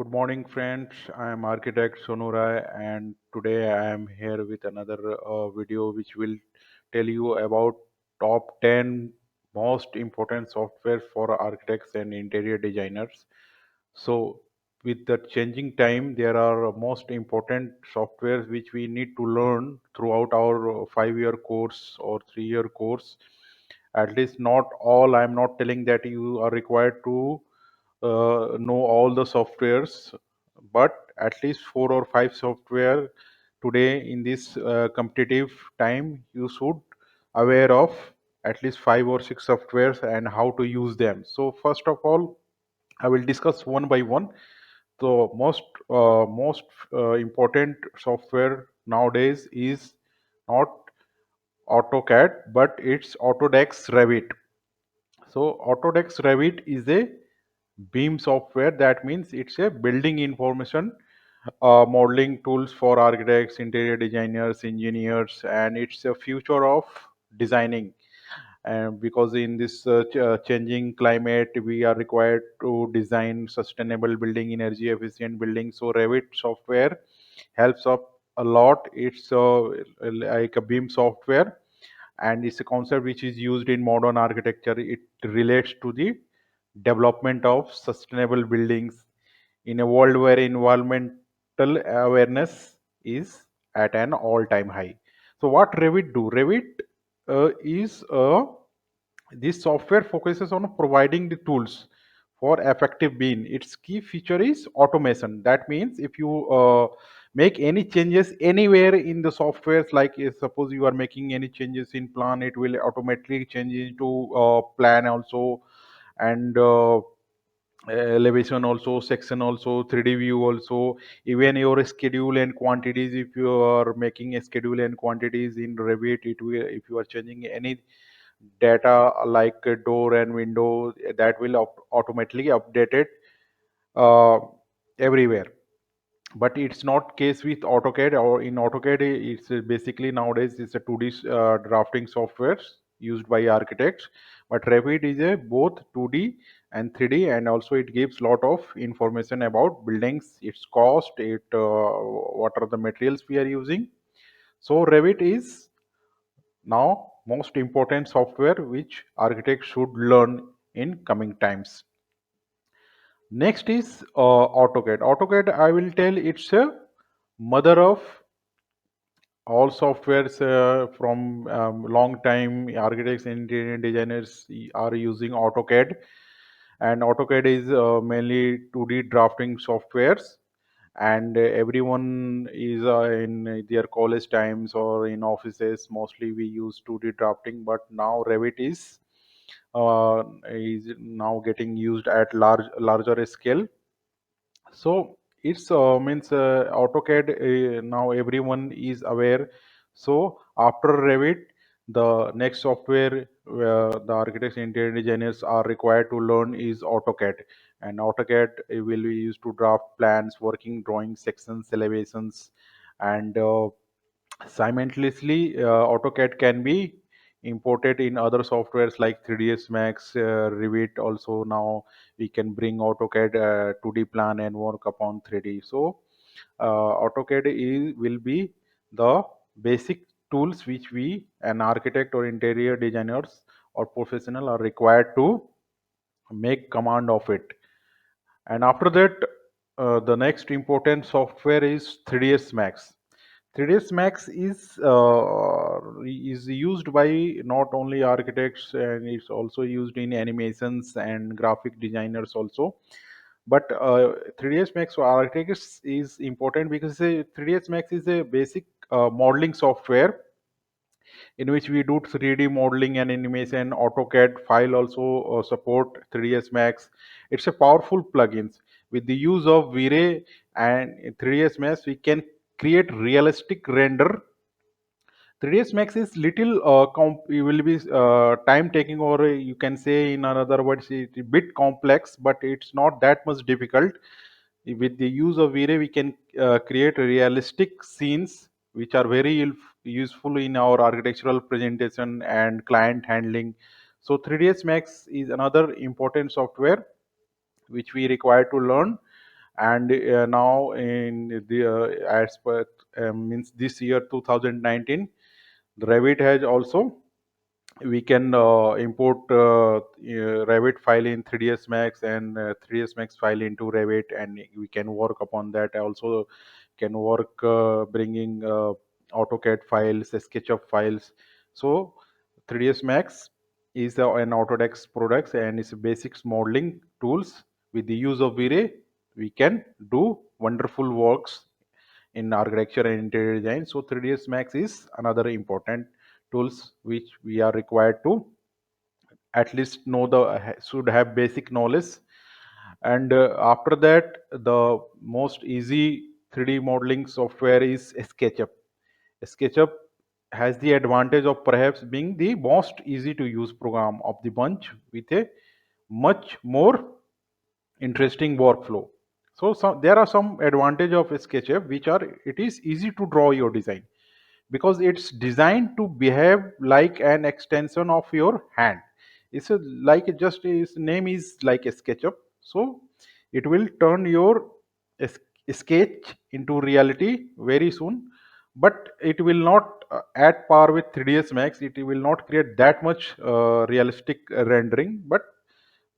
Good morning, friends. I am architect Sonu Rai, and today I am here with another video which will tell you about top 10 most important software for architects and interior designers. So, with the changing time, there are most important softwares which we need to learn throughout our 5-year course or 3-year course. At least not all. I'm not telling that you are required to know all the softwares, but at least 4 or 5 software today in this competitive time you should aware of at least 5 or 6 softwares and how to use them. So first of all, I will discuss one by one. The most important software nowadays is not AutoCAD, but it's Autodesk Revit. So Autodesk Revit is a BIM software. That means it's a building information modeling tools for architects, interior designers, engineers, and it's a future of designing. And because in this changing climate, we are required to design sustainable building, energy efficient building. So Revit software helps up a lot. It's like a BIM software, and it's a concept which is used in modern architecture. It relates to the development of sustainable buildings in a world where environmental awareness is at an all-time high. So what Revit do? Revit is this software focuses on providing the tools for effective being. Its key feature is automation. That means if you make any changes anywhere in the softwares, like suppose you are making any changes in plan, it will automatically change into plan also, and elevation also, section also, 3D view also, even your schedule and quantities. If you are making a schedule and quantities in Revit, it will, if you are changing any data like a door and window, that will automatically update it uh, everywhere. But it's not case with AutoCAD. Or in AutoCAD, it's basically nowadays it's a 2D drafting software used by architects. But Revit is a both 2D and 3D, and also it gives lot of information about buildings, its cost, what are the materials we are using. So Revit is now most important software which architects should learn in coming times. Next is AutoCAD. AutoCAD, I will tell, it's a mother of all softwares. From long time, architects and interior designers are using AutoCAD, and AutoCAD is mainly 2D drafting softwares, and everyone is in their college times or in offices, mostly we use 2D drafting. But now Revit is now getting used at larger scale. So it's means AutoCAD, now everyone is aware. So after Revit, the next software the architects and interior designers are required to learn is AutoCAD. And AutoCAD will be used to draft plans, working drawings, sections, elevations, and simultaneously, AutoCAD can be imported in other softwares like 3ds Max, Revit. Also now we can bring AutoCAD 2D plan and work upon 3D. So AutoCAD will be the basic tools which we, an architect or interior designers or professional, are required to make command of it. And after that, the next important software is 3ds Max. 3ds Max is used by not only architects, and it's also used in animations and graphic designers also. But 3ds Max for architects is important because 3ds Max is a basic modeling software in which we do 3D modeling and animation. AutoCAD file also support 3ds Max. It's a powerful plugins. With the use of V-Ray and 3ds Max, we can create realistic render. 3ds Max is little it will be time taking, or you can say in another words, it's a bit complex, but it's not that much difficult. With the use of V-Ray, we can create realistic scenes which are very useful in our architectural presentation and client handling. So 3ds Max is another important software which we require to learn. And now in the as per means this year 2019, the Revit has also, we can import Revit file in 3ds Max and 3ds Max file into Revit, and we can work upon that. Also can work bringing AutoCAD files, SketchUp files. So 3ds Max is an Autodesk product and it's basics modeling tools. With the use of V-Ray, we can do wonderful works in architecture and interior design. So 3ds Max is another important tools which we are required to at least know the should have basic knowledge. And after that, the most easy 3D modeling software is SketchUp. SketchUp has the advantage of perhaps being the most easy to use program of the bunch with a much more interesting workflow. So there are some advantage of SketchUp which are, it is easy to draw your design because it's designed to behave like an extension of your hand. It's a, like it just its name is like a SketchUp. So it will turn your es- sketch into reality very soon, but it will not at par with 3ds Max. It will not create that much realistic rendering, but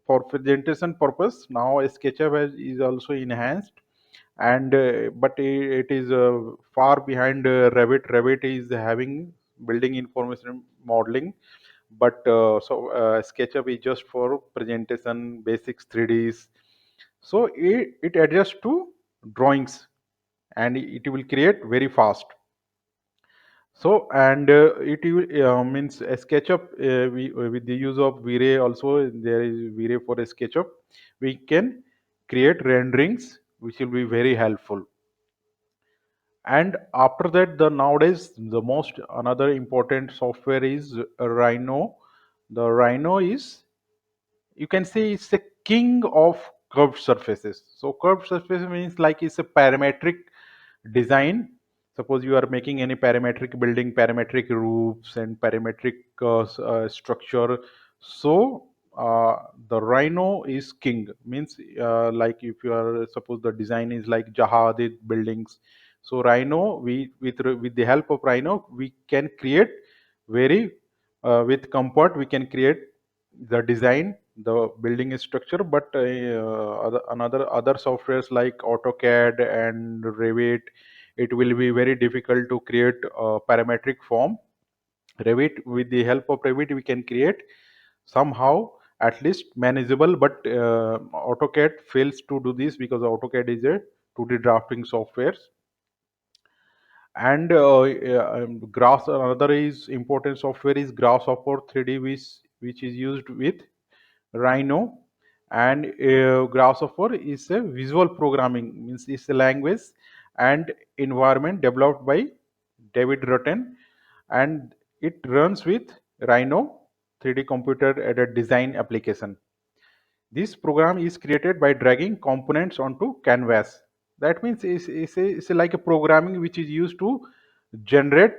for presentation purpose now SketchUp is also enhanced. And but it is far behind Revit. Revit is having building information modeling, but SketchUp is just for presentation basics 3ds. So it adjusts to drawings and it will create very fast. So and it means a SketchUp, with the use of V-Ray also, there is V-Ray for a SketchUp. We can create renderings which will be very helpful. And after that, the nowadays the most another important software is Rhino. The Rhino is, you can say it's a king of curved surfaces. So curved surface means like it's a parametric design. Suppose you are making any parametric building, parametric roofs and parametric structure. So the Rhino is king. Means like if you are, suppose the design is like Jahadid buildings. So Rhino, we with the help of Rhino, we can create very with comfort. We can create the design, the building structure. But other softwares like AutoCAD and Revit, it will be very difficult to create a parametric form. Revit, with the help of Revit, we can create somehow at least manageable, but AutoCAD fails to do this because AutoCAD is a 2D drafting software. And grass, another is important software is Grasshopper 3D, which is used with Rhino. And Grasshopper is a visual programming, means it's a language and environment developed by David Rutten, and it runs with Rhino 3D computer aided design application. This program is created by dragging components onto canvas. That means it's like a programming which is used to generate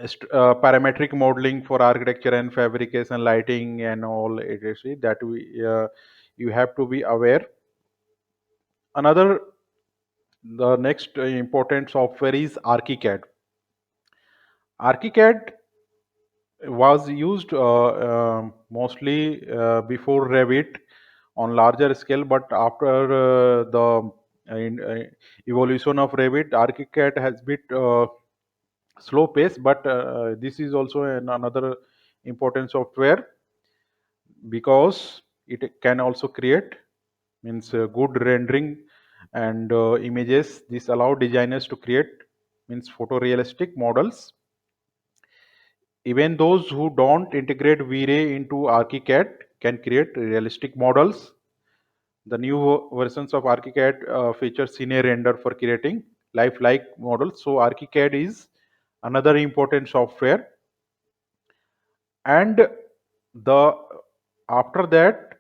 parametric modeling for architecture and fabrication, lighting, and all. It is that we you have to be aware. Another, the next important software is ArchiCAD. ArchiCAD was used mostly before Revit on larger scale, but after the evolution of Revit, ArchiCAD has been slow pace. But this is also another important software because it can also create, means good rendering and images. This allow designers to create, means photorealistic models. Even those who don't integrate V-Ray into ArchiCAD can create realistic models. The new versions of ArchiCAD feature Cine Render for creating lifelike models. So ArchiCAD is another important software. And the after that,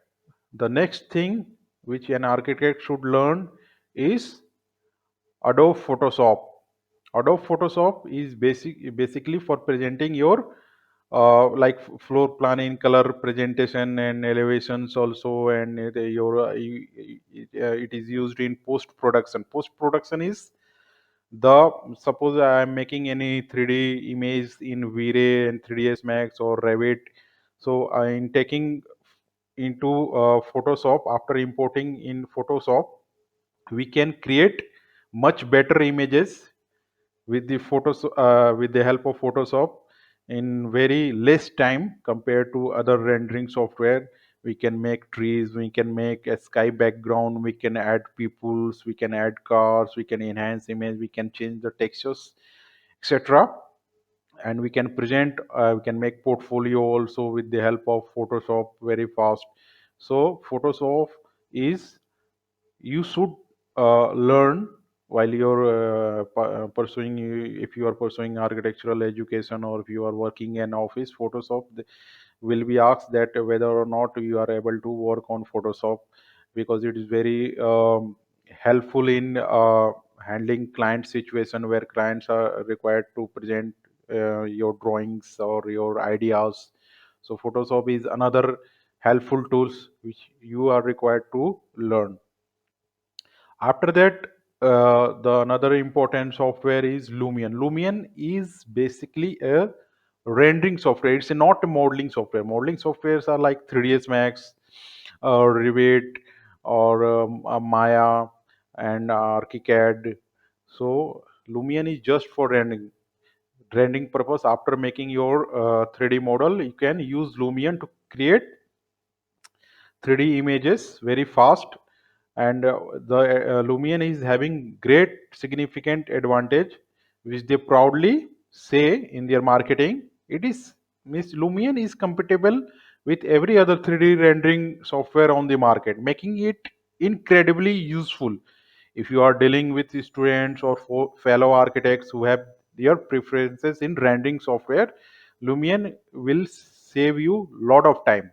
the next thing which an architect should learn is Adobe Photoshop. Adobe Photoshop is basically for presenting your floor planning, color presentation, and elevations also. And it is used in post production. Post production is the suppose I am making any 3D image in V-Ray and 3ds Max or Revit. So I am taking into Photoshop. After importing in Photoshop, we can create much better images with the photos with the help of Photoshop in very less time compared to other rendering software. We can make trees, we can make a sky background, we can add peoples, we can add cars, we can enhance image, we can change the textures, etc. And we can present, we can make portfolio also with the help of Photoshop very fast. So Photoshop is, you should learn while you're pursuing, if you are pursuing architectural education or if you are working in office. Photoshop will be asked that whether or not you are able to work on Photoshop, because it is very helpful in handling client situation where clients are required to present your drawings or your ideas. So Photoshop is another helpful tools which you are required to learn. After that, the another important software is Lumion. Lumion is basically a rendering software. It's not a modeling software. Modeling softwares are like 3ds Max, or Revit, or Maya, and archicad. So Lumion is just for rendering purpose. After making your 3D model, you can use Lumion to create 3D images very fast. And the Lumion is having great significant advantage, which they proudly say in their marketing. It is, Miss Lumion is compatible with every other 3D rendering software on the market, making it incredibly useful if you are dealing with students or fellow architects who have their preferences in rendering software. Lumion will save you lot of time,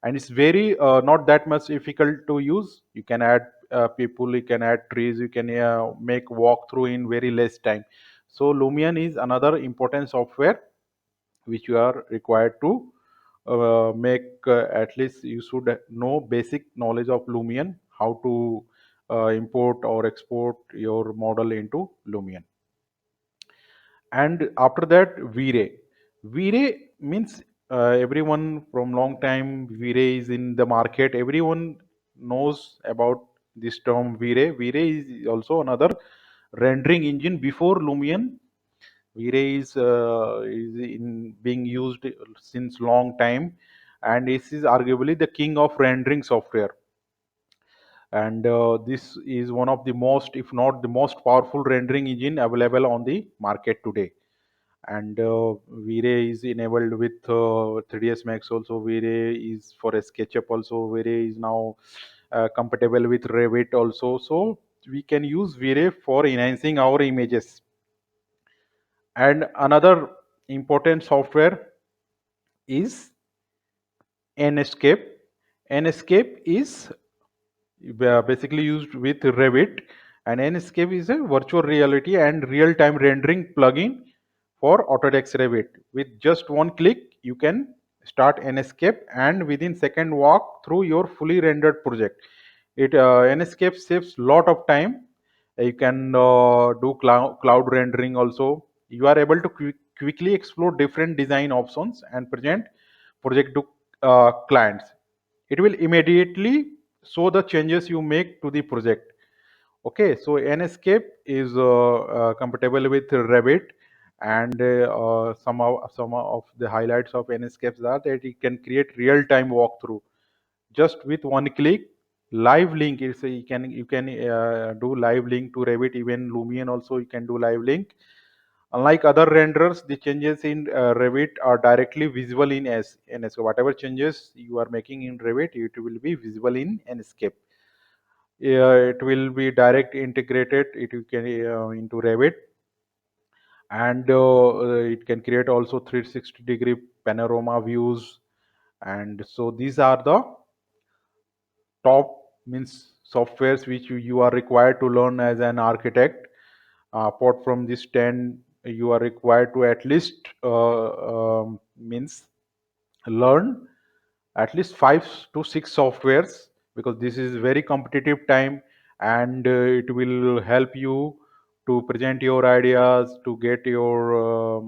and it's very not that much difficult to use. You can add people, you can add trees, you can make walkthrough in very less time. So Lumion is another important software which you are required to make, at least you should know basic knowledge of Lumion, how to import or export your model into Lumion. And after that, V-Ray. V-Ray means, everyone from long time, V-Ray is in the market. Everyone knows about this term V-Ray. V-Ray is also another rendering engine before Lumion. V-Ray is in being used since long time, and this is arguably the king of rendering software. And this is one of the most, if not the most powerful rendering engine available on the market today. And V-Ray is enabled with 3ds Max also. V-Ray is for a SketchUp also. V-Ray is now compatible with Revit also. So we can use V-Ray for enhancing our images. And another important software is Nscape. Nscape is basically used with Revit, and Nscape is a virtual reality and real-time rendering plugin for Autodesk Revit. With just one click, you can start Nscape and within second walk through your fully rendered project. It Nscape saves lot of time. You can do cloud rendering also. You are able to quickly explore different design options and present project to clients. It will immediately show the changes you make to the project. Okay, so Nscape is compatible with Revit, and some of the highlights of Nscape are that it can create real-time walkthrough just with one click. Live link is you can do live link to Revit. Even Lumion also you can do live link. Unlike other renderers, the changes in Revit are directly visible in Nscape. Whatever changes you are making in Revit, it will be visible in Nscape. It will be direct integrated. It you can into Revit, and it can create also 360-degree panorama views. And so these are the top means softwares which you are required to learn as an architect. Apart from these 10 you are required to at least means learn at least 5 to 6 softwares, because this is very competitive time, and it will help you to present your ideas, to get your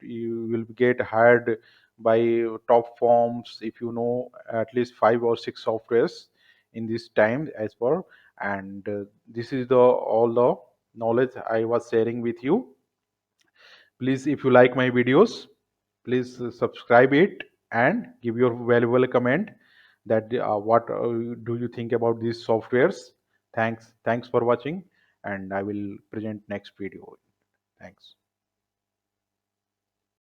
you will get hired by top firms if you know at least 5 or 6 softwares in this time as per. And this is the all the knowledge I was sharing with you. Please, if you like my videos, please subscribe it and give your valuable comment that what do you think about these softwares. Thanks for watching, and I will present next video. Thanks.